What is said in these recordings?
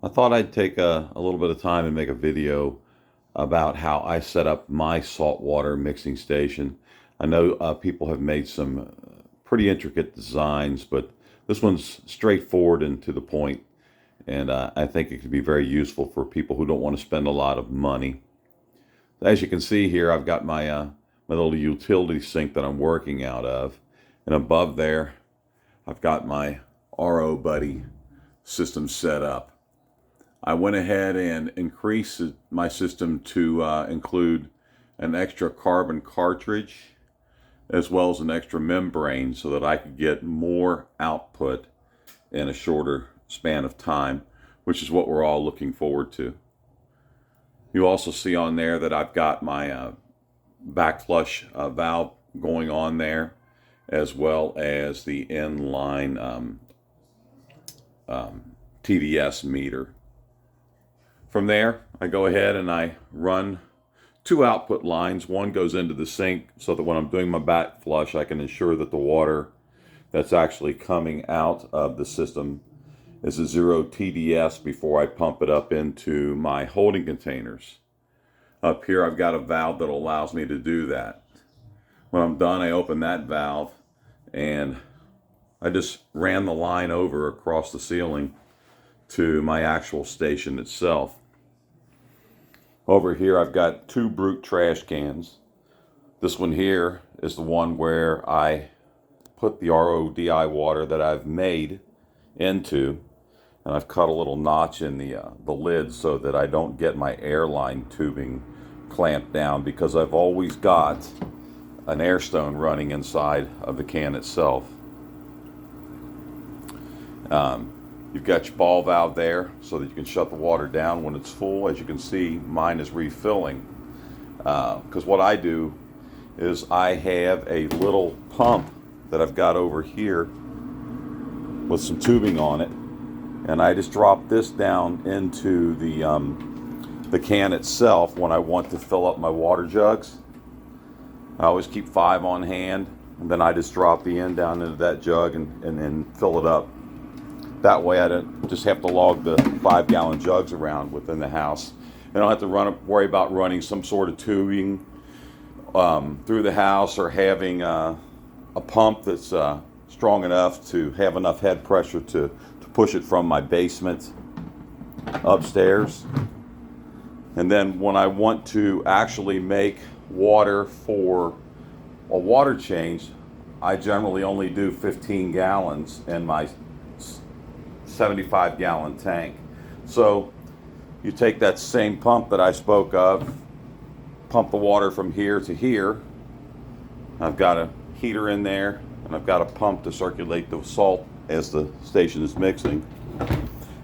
I thought I'd take a little bit of time and make a video about how I set up my saltwater mixing station. I know people have made some pretty intricate designs, but this one's straightforward and to the point, and I think it could be very useful for people who don't want to spend a lot of money. As you can see here, I've got my little utility sink that I'm working out of, and above there, I've got my RO Buddy system set up. I went ahead and increased my system to include an extra carbon cartridge as well as an extra membrane so that I could get more output in a shorter span of time, which is what we're all looking forward to. You also see on there that I've got my back flush valve going on there, as well as the inline TDS meter. From there, I go ahead and I run two output lines. One goes into the sink so that when I'm doing my back flush, I can ensure that the water that's actually coming out of the system is a 0 TDS before I pump it up into my holding containers. Up here, I've got a valve that allows me to do that. When I'm done, I open that valve and I just ran the line over across the ceiling to my actual station itself. Over here, I've got two Brute trash cans. This one here is the one where I put the RODI water that I've made into, and I've cut a little notch in the lid so that I don't get my airline tubing clamped down, because I've always got an air stone running inside of the can itself. You've got your ball valve there so that you can shut the water down when it's full. As you can see, mine is refilling. Because what I do is I have a little pump that I've got over here with some tubing on it, and I just drop this down into the can itself when I want to fill up my water jugs. I always keep 5 on hand, and then I just drop the end down into that jug and fill it up. That way I don't just have to lug the 5-gallon jugs around within the house. I don't have to worry about running some sort of tubing through the house, or having a pump that's strong enough to have enough head pressure to push it from my basement upstairs. And then when I want to actually make water for a water change, I generally only do 15 gallons in my 75-gallon tank. So you take that same pump that I spoke of, pump the water from here to here. I've got a heater in there, and I've got a pump to circulate the salt as the station is mixing.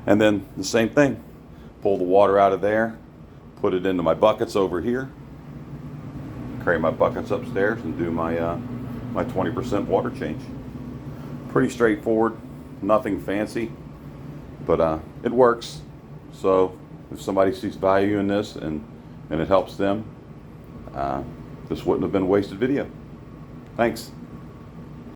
And then the same thing, pull the water out of there, put it into my buckets over here, carry my buckets upstairs, and do my 20% water change. Pretty straightforward, nothing fancy, but it works. So if somebody sees value in this and it helps them, this wouldn't have been a wasted video. Thanks.